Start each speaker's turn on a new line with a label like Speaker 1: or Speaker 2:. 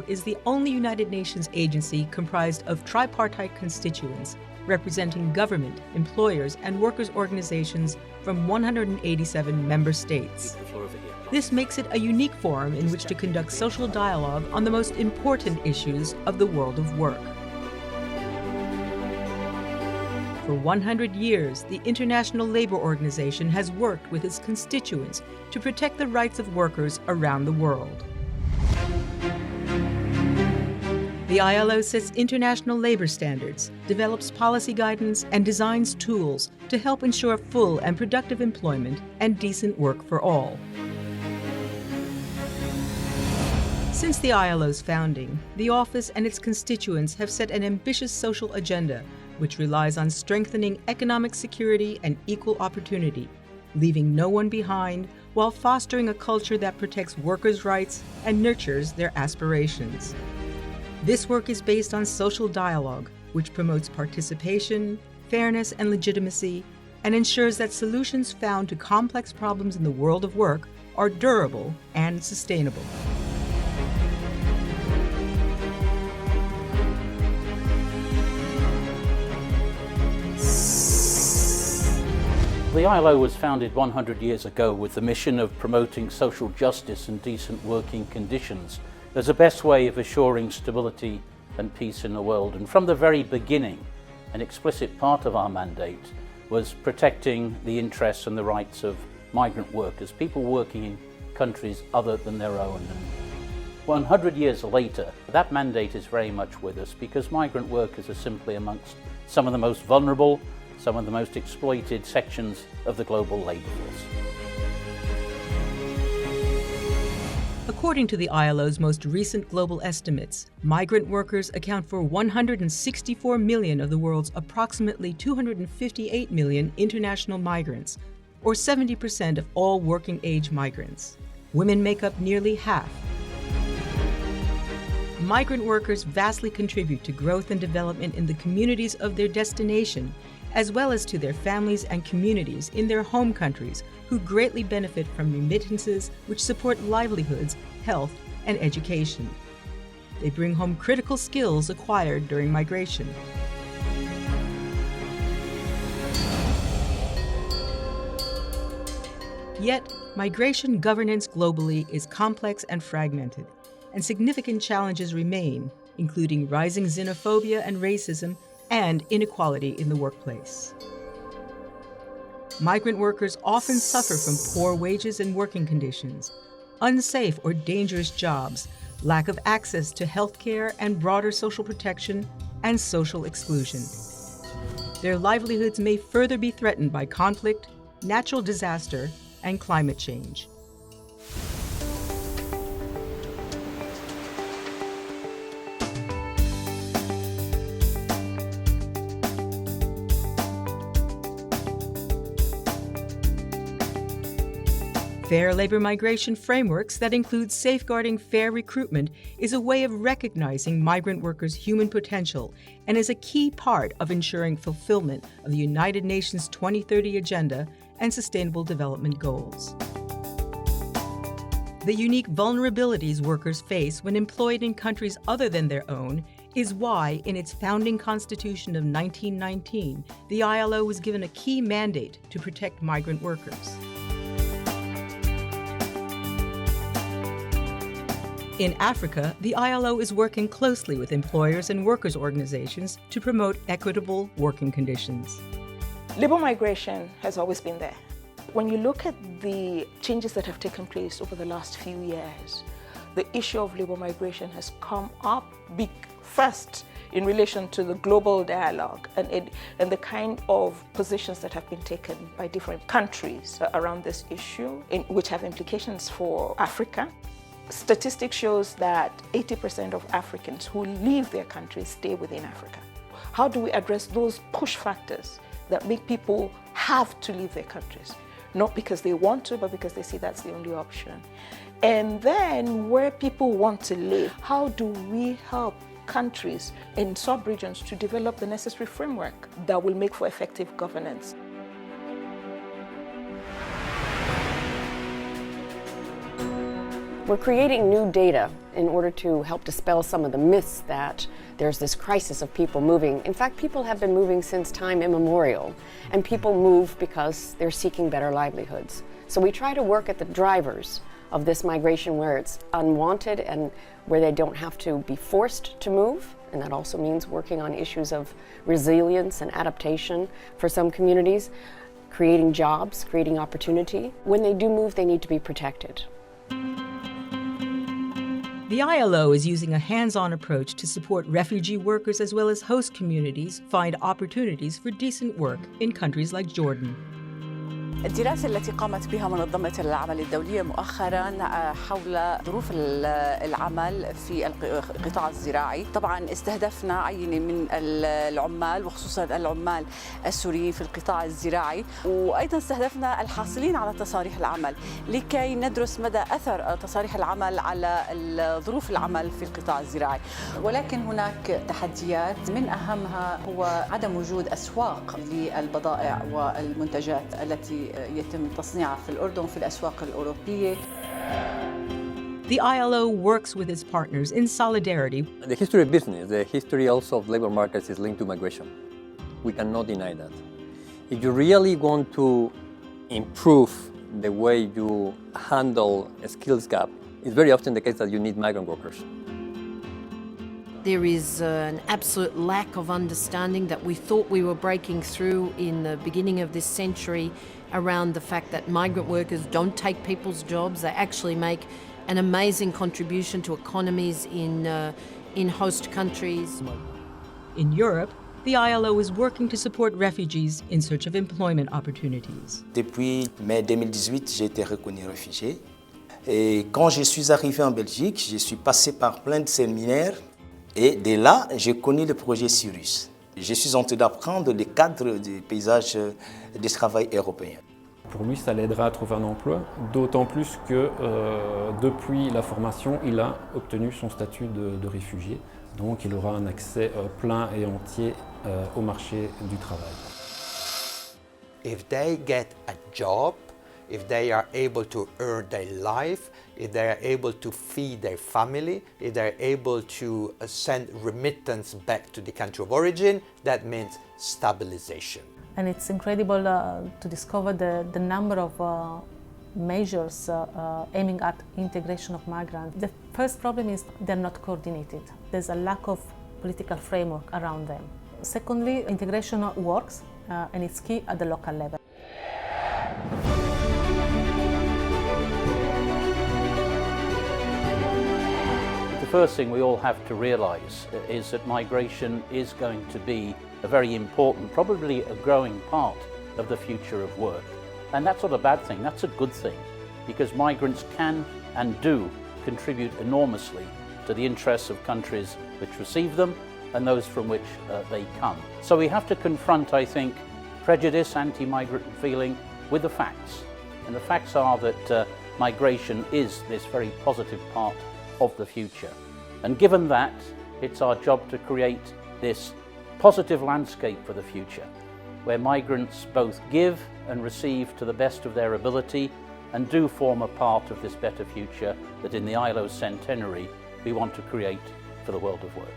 Speaker 1: is the only United Nations agency comprised of tripartite constituents representing government, employers, and workers' organizations from 187 member states. This makes it a unique forum in which to conduct social dialogue on the most important issues of the world of work. For 100 years, the International Labor Organization has worked with its constituents to protect the rights of workers around the world. The ILO sets international labor standards, develops policy guidance, and designs tools to help ensure full and productive employment and decent work for all. Since the ILO's founding, the office and its constituents have set an ambitious social agenda which relies on strengthening economic security and equal opportunity, leaving no one behind while fostering a culture that protects workers' rights and nurtures their aspirations. This work is based on social dialogue, which promotes participation, fairness, and legitimacy, and ensures that solutions found to complex problems in the world of work are durable and sustainable.
Speaker 2: The ILO was founded 100 years ago with the mission of promoting social justice and decent working conditions as the best way of assuring stability and peace in the world. And from the very beginning, an explicit part of our mandate was protecting the interests and the rights of migrant workers, people working in countries other than their own. And 100 years later, that mandate is very much with us because migrant workers are simply amongst some of the most vulnerable, some of the most exploited sections of the global labor force.
Speaker 1: According to the ILO's most recent global estimates, migrant workers account for 164 million of the world's approximately 258 million international migrants, or 70% of all working-age migrants. Women make up nearly half. Migrant workers vastly contribute to growth and development in the communities of their destination, as well as to their families and communities in their home countries who greatly benefit from remittances which support livelihoods, health, and education. They bring home critical skills acquired during migration. Yet, migration governance globally is complex and fragmented, and significant challenges remain, including rising xenophobia and racism and inequality in the workplace. Migrant workers often suffer from poor wages and working conditions, unsafe or dangerous jobs, lack of access to health care and broader social protection, and social exclusion. Their livelihoods may further be threatened by conflict, natural disaster, and climate change. Fair labor migration frameworks that include safeguarding fair recruitment is a way of recognizing migrant workers' human potential and is a key part of ensuring fulfillment of the United Nations 2030 Agenda and Sustainable Development Goals. The unique vulnerabilities workers face when employed in countries other than their own is why, in its founding constitution of 1919, the ILO was given a key mandate to protect migrant workers. In Africa, the ILO is working closely with employers and workers' organizations to promote equitable working conditions.
Speaker 3: Labor migration has always been there. When you look at the changes that have taken place over the last few years, the issue of labor migration has come up big first in relation to the global dialogue and the kind of positions that have been taken by different countries around this issue, which have implications for Africa. Statistics shows that 80% of Africans who leave their countries stay within Africa. How do we address those push factors that make people have to leave their countries? Not because they want to, but because they see that's the only option. And then where people want to live, how do we help countries in sub-regions to develop the necessary framework that will make for effective governance?
Speaker 4: We're creating new data in order to help dispel some of the myths that there's this crisis of people moving. In fact, people have been moving since time immemorial, and people move because they're seeking better livelihoods. So we try to work at the drivers of this migration where it's unwanted and where they don't have to be forced to move. And that also means working on issues of resilience and adaptation for some communities, creating jobs, creating opportunity. When they do move, they need to be protected.
Speaker 1: The ILO is using a hands-on approach to support refugee workers as well as host communities find opportunities for decent work in countries like Jordan.
Speaker 5: الدراسة التي قامت بها منظمة العمل الدولية مؤخراً حول ظروف العمل في القطاع الزراعي، طبعاً استهدفنا عينة من العمال وخصوصاً العمال السوريين في القطاع الزراعي، وأيضاً استهدفنا الحاصلين على تصاريح العمل لكي ندرس مدى أثر تصاريح العمل على ظروف العمل في القطاع الزراعي. ولكن هناك تحديات من أهمها هو عدم وجود أسواق للبضائع والمنتجات التي يتم تصنيعها في الأردن وفي الأسواق الأوروبية.
Speaker 1: The ILO works with its partners in solidarity.
Speaker 6: The history of business, the history also of labor markets is linked to migration. We cannot deny that. If you really want to improve the way you handle a skills gap, it's very often the case that you need migrant workers.
Speaker 7: There is an absolute lack of understanding that we thought we were breaking through in the beginning of this century around the fact that migrant workers don't take people's jobs. They actually make an amazing contribution to economies in host countries.
Speaker 1: In Europe, the ILO is working to support refugees in search of employment opportunities.
Speaker 8: Depuis mai 2018, j'ai été reconnu réfugié. Et quand je suis arrivé en Belgique, je suis passé par plein de séminaires. Et de là, j'ai connu le projet Cyrus. Je suis en train d'apprendre le cadre du paysage du travail européen.
Speaker 9: Pour lui, ça l'aidera à trouver un emploi, d'autant plus que depuis la formation, il a obtenu son statut de réfugié. Donc il aura un accès plein et entier au marché du travail.
Speaker 10: If they get a job, if they are able to earn their life, if they are able to feed their family, if they are able to send remittance back to the country of origin, that means stabilization.
Speaker 11: And it's incredible to discover the number of measures aiming at integration of migrants. The first problem is they're not coordinated. There's a lack of political framework around them. Secondly, integration works and it's key at the local level.
Speaker 2: The first thing we all have to realise is that migration is going to be a very important, probably a growing part of the future of work. And that's not a bad thing, that's a good thing, because migrants can and do contribute enormously to the interests of countries which receive them and those from which they come. So we have to confront, I think, prejudice, anti-migrant feeling with the facts. And the facts are that migration is this very positive part of the future. And given that, it's our job to create this positive landscape for the future, where migrants both give and receive to the best of their ability and do form a part of this better future that in the ILO centenary we want to create for the world of work.